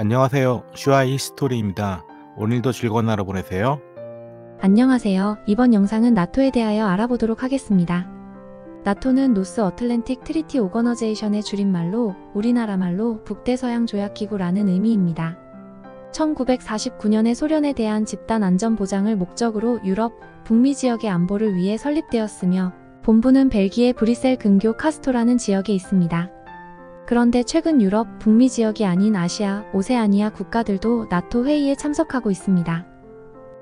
안녕하세요. 슈아이 히스토리입니다. 오늘도 즐거운 하루 보내세요. 안녕하세요. 이번 영상은 나토에 대하여 알아보도록 하겠습니다. 나토는 노스 어틀랜틱 트리티 오거너제이션의 줄임말로 우리나라 말로 북대서양 조약기구라는 의미입니다. 1949년에 소련에 대한 집단 안전 보장을 목적으로 유럽, 북미 지역의 안보를 위해 설립되었으며 본부는 벨기에 브뤼셀 근교 카스토라는 지역에 있습니다. 그런데 최근 유럽, 북미 지역이 아닌 아시아, 오세아니아 국가들도 나토 회의에 참석하고 있습니다.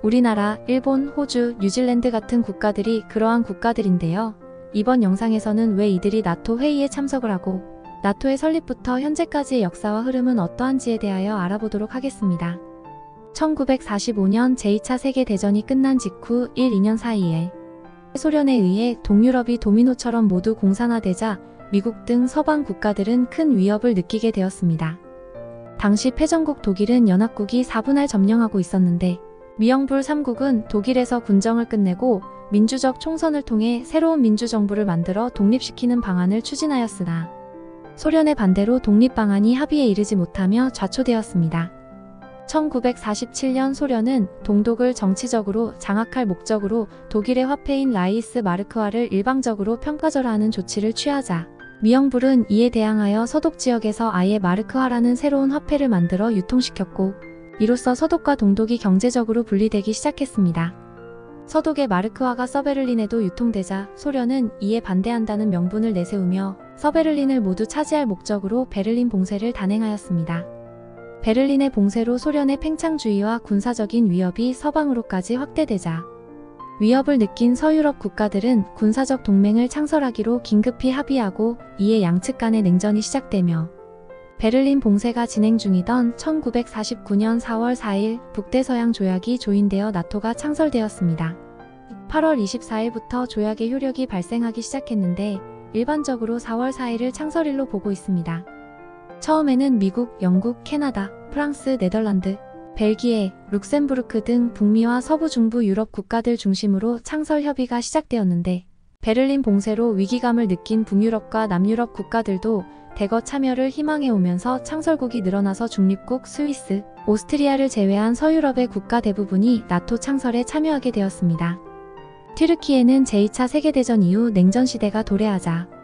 우리나라, 일본, 호주, 뉴질랜드 같은 국가들이 그러한 국가들인데요. 이번 영상에서는 왜 이들이 나토 회의에 참석을 하고 나토의 설립부터 현재까지의 역사와 흐름은 어떠한지에 대하여 알아보도록 하겠습니다. 1945년 제2차 세계대전이 끝난 직후 1-2년 사이에 소련에 의해 동유럽이 도미노처럼 모두 공산화되자 미국 등 서방 국가들은 큰 위협을 느끼게 되었습니다. 당시 패전국 독일은 연합국이 4분할 점령하고 있었는데 미영불 3국은 독일에서 군정을 끝내고 민주적 총선을 통해 새로운 민주정부를 만들어 독립시키는 방안을 추진하였으나 소련의 반대로 독립 방안이 합의에 이르지 못하며 좌초되었습니다. 1947년 소련은 동독을 정치적으로 장악할 목적으로 독일의 화폐인 라이스 마르크화를 일방적으로 평가절하하는 조치를 취하자 미영불은 이에 대항하여 서독 지역에서 아예 마르크화라는 새로운 화폐를 만들어 유통시켰고 이로써 서독과 동독이 경제적으로 분리되기 시작했습니다. 서독의 마르크화가 서베를린에도 유통되자 소련은 이에 반대한다는 명분을 내세우며 서베를린을 모두 차지할 목적으로 베를린 봉쇄를 단행하였습니다. 베를린의 봉쇄로 소련의 팽창주의와 군사적인 위협이 서방으로까지 확대되자 위협을 느낀 서유럽 국가들은 군사적 동맹을 창설하기로 긴급히 합의하고 이에 양측 간의 냉전이 시작되며 베를린 봉쇄가 진행 중이던 1949년 4월 4일 북대서양 조약이 조인되어 나토가 창설되었습니다. 8월 24일부터 조약의 효력이 발생하기 시작했는데 일반적으로 4월 4일을 창설일로 보고 있습니다. 처음에는 미국, 영국, 캐나다, 프랑스, 네덜란드, 벨기에, 룩셈부르크 등 북미와 서부 중부 유럽 국가들 중심으로 창설 협의가 시작되었는데 베를린 봉쇄로 위기감을 느낀 북유럽과 남유럽 국가들도 대거 참여를 희망해 오면서 창설국이 늘어나서 중립국 스위스, 오스트리아를 제외한 서유럽의 국가 대부분이 나토 창설에 참여하게 되었습니다. 튀르키예는 제2차 세계대전 이후 냉전시대가 도래하자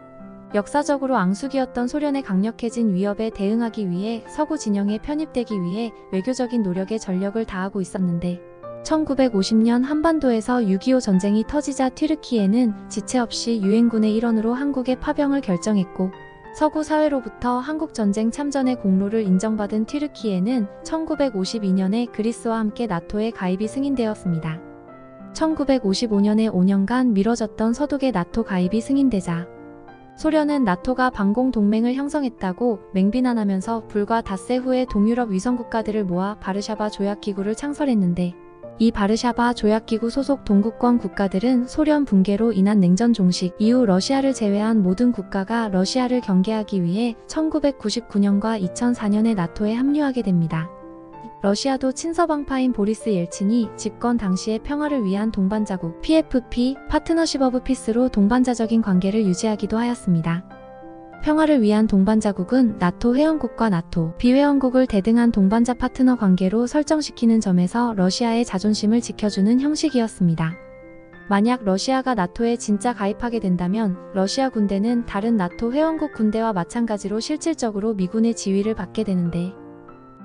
역사적으로 앙숙이었던 소련의 강력해진 위협에 대응하기 위해 서구 진영에 편입되기 위해 외교적인 노력에 전력을 다하고 있었는데 1950년 한반도에서 6.25 전쟁이 터지자 튀르키예는 지체 없이 유엔군의 일원으로 한국에 파병을 결정했고 서구 사회로부터 한국전쟁 참전의 공로를 인정받은 튀르키예는 1952년에 그리스와 함께 나토에 가입이 승인되었습니다. 1955년에 5년간 미뤄졌던 서독의 나토 가입이 승인되자 소련은 나토가 반공동맹을 형성했다고 맹비난하면서 불과 닷새 후에 동유럽 위성국가들을 모아 바르샤바 조약기구를 창설했는데 이 바르샤바 조약기구 소속 동구권 국가들은 소련 붕괴로 인한 냉전 종식 이후 러시아를 제외한 모든 국가가 러시아를 경계하기 위해 1999년과 2004년에 나토에 합류하게 됩니다. 러시아도 친서방파인 보리스 옐친이 집권 당시의 평화를 위한 동반자국 PFP 파트너십 오브 피스로 동반자적인 관계를 유지하기도 하였습니다. 평화를 위한 동반자국은 나토 회원국과 나토 비회원국을 대등한 동반자 파트너 관계로 설정시키는 점에서 러시아의 자존심을 지켜주는 형식이었습니다. 만약 러시아가 나토에 진짜 가입하게 된다면 러시아 군대는 다른 나토 회원국 군대와 마찬가지로 실질적으로 미군의 지휘를 받게 되는데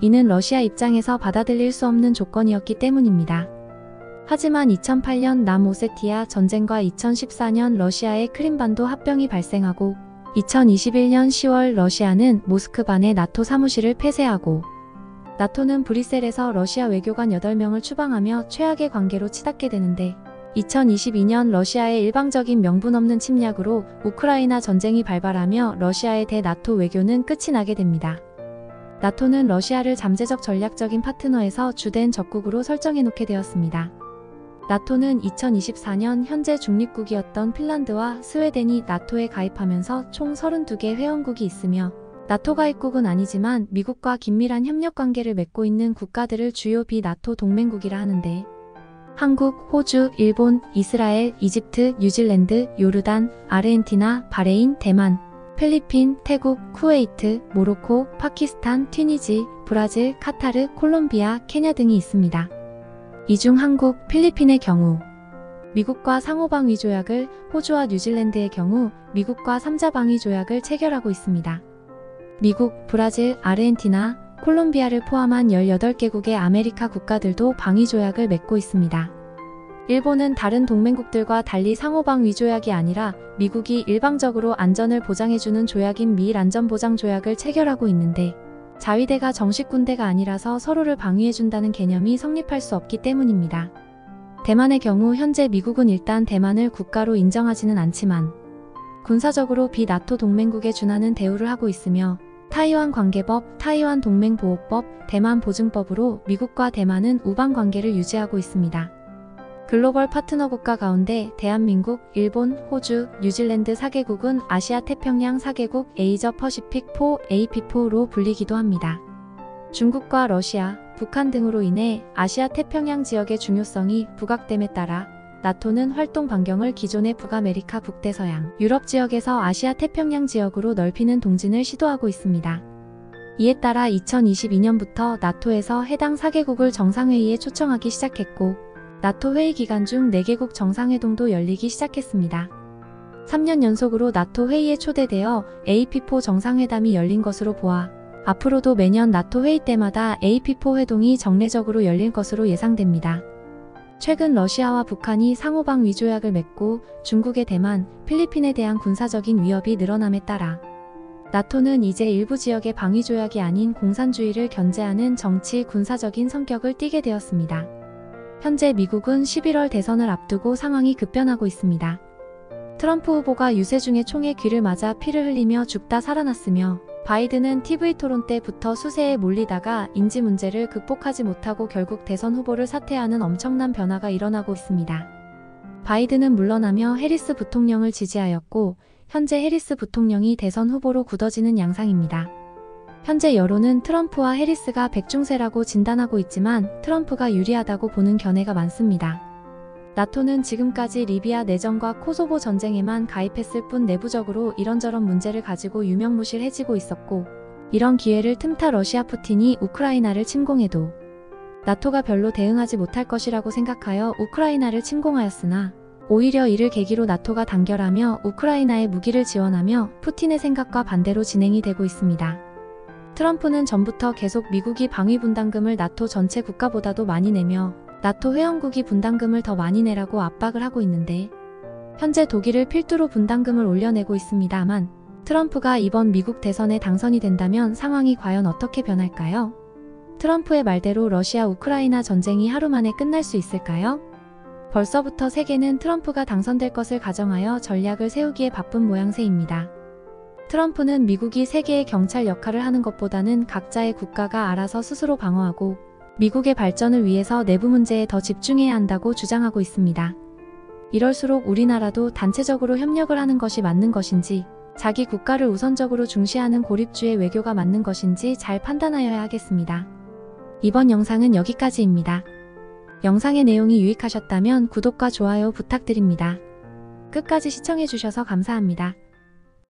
이는 러시아 입장에서 받아들일 수 없는 조건이었기 때문입니다. 하지만 2008년 남오세티아 전쟁과 2014년 러시아의 크림반도 합병이 발생하고 2021년 10월 러시아는 모스크바 내 나토 사무실을 폐쇄하고 나토는 브뤼셀에서 러시아 외교관 8명을 추방하며 최악의 관계로 치닫게 되는데 2022년 러시아의 일방적인 명분 없는 침략으로 우크라이나 전쟁이 발발하며 러시아의 대나토 외교는 끝이 나게 됩니다. 나토는 러시아를 잠재적 전략적인 파트너에서 주된 적국으로 설정해놓게 되었습니다. 나토는 2024년 현재 중립국이었던 핀란드와 스웨덴이 나토에 가입하면서 총 32개 회원국이 있으며 나토 가입국은 아니지만 미국과 긴밀한 협력관계를 맺고 있는 국가들을 주요 비나토 동맹국이라 하는데 한국, 호주, 일본, 이스라엘, 이집트, 뉴질랜드, 요르단, 아르헨티나, 바레인, 대만, 필리핀, 태국, 쿠웨이트, 모로코, 파키스탄, 튀니지, 브라질, 카타르, 콜롬비아, 케냐 등이 있습니다. 이 중 한국, 필리핀의 경우 미국과 상호방위 조약을, 호주와 뉴질랜드의 경우 미국과 3자 방위 조약을 체결하고 있습니다. 미국, 브라질, 아르헨티나, 콜롬비아를 포함한 18개국의 아메리카 국가들도 방위 조약을 맺고 있습니다. 일본은 다른 동맹국들과 달리 상호방위 조약이 아니라 미국이 일방적으로 안전을 보장해주는 조약인 미일안전보장조약을 체결하고 있는데, 자위대가 정식 군대가 아니라서 서로를 방위해준다는 개념이 성립할 수 없기 때문입니다. 대만의 경우 현재 미국은 일단 대만을 국가로 인정하지는 않지만 군사적으로 비나토 동맹국에 준하는 대우를 하고 있으며, 타이완 관계법, 타이완 동맹보호법, 대만 보증법으로 미국과 대만은 우방 관계를 유지하고 있습니다. 글로벌 파트너 국가 가운데 대한민국, 일본, 호주, 뉴질랜드 4개국은 아시아 태평양 4개국 에이저 퍼시픽4 AP4로 불리기도 합니다. 중국과 러시아, 북한 등으로 인해 아시아 태평양 지역의 중요성이 부각됨에 따라 나토는 활동 반경을 기존의 북아메리카 북대서양, 유럽 지역에서 아시아 태평양 지역으로 넓히는 동진을 시도하고 있습니다. 이에 따라 2022년부터 나토에서 해당 4개국을 정상회의에 초청하기 시작했고, 나토 회의 기간 중 4개국 정상회동도 열리기 시작했습니다. 3년 연속으로 나토 회의에 초대되어 AP4 정상회담이 열린 것으로 보아 앞으로도 매년 나토 회의 때마다 AP4 회동이 정례적으로 열릴 것으로 예상됩니다. 최근 러시아와 북한이 상호방위 조약을 맺고 중국의 대만, 필리핀에 대한 군사적인 위협이 늘어남에 따라 나토는 이제 일부 지역의 방위 조약이 아닌 공산주의를 견제하는 정치, 군사적인 성격을 띠게 되었습니다. 현재 미국은 11월 대선을 앞두고 상황이 급변하고 있습니다. 트럼프 후보가 유세 중에 총에 귀를 맞아 피를 흘리며 죽다 살아났으며, 바이든은 TV 토론 때부터 수세에 몰리다가 인지 문제를 극복하지 못하고 결국 대선 후보를 사퇴하는 엄청난 변화가 일어나고 있습니다. 바이든은 물러나며 해리스 부통령을 지지하였고, 현재 해리스 부통령이 대선 후보로 굳어지는 양상입니다. 현재 여론은 트럼프와 해리스가 백중세라고 진단하고 있지만 트럼프가 유리하다고 보는 견해가 많습니다. 나토는 지금까지 리비아 내전과 코소보 전쟁에만 가입했을 뿐 내부적으로 이런저런 문제를 가지고 유명무실해지고 있었고, 이런 기회를 틈타 러시아 푸틴이 우크라이나를 침공해도 나토가 별로 대응하지 못할 것이라고 생각하여 우크라이나를 침공하였으나, 오히려 이를 계기로 나토가 단결하며 우크라이나에 무기를 지원하며 푸틴의 생각과 반대로 진행이 되고 있습니다. 트럼프는 전부터 계속 미국이 방위 분담금을 나토 전체 국가보다도 많이 내며 나토 회원국이 분담금을 더 많이 내라고 압박을 하고 있는데, 현재 독일을 필두로 분담금을 올려내고 있습니다만, 트럼프가 이번 미국 대선에 당선이 된다면 상황이 과연 어떻게 변할까요? 트럼프의 말대로 러시아 우크라이나 전쟁이 하루 만에 끝날 수 있을까요? 벌써부터 세계는 트럼프가 당선될 것을 가정하여 전략을 세우기에 바쁜 모양새입니다. 트럼프는 미국이 세계의 경찰 역할을 하는 것보다는 각자의 국가가 알아서 스스로 방어하고 미국의 발전을 위해서 내부 문제에 더 집중해야 한다고 주장하고 있습니다. 이럴수록 우리나라도 단체적으로 협력을 하는 것이 맞는 것인지, 자기 국가를 우선적으로 중시하는 고립주의 외교가 맞는 것인지 잘 판단하여야 하겠습니다. 이번 영상은 여기까지입니다. 영상의 내용이 유익하셨다면 구독과 좋아요 부탁드립니다. 끝까지 시청해주셔서 감사합니다.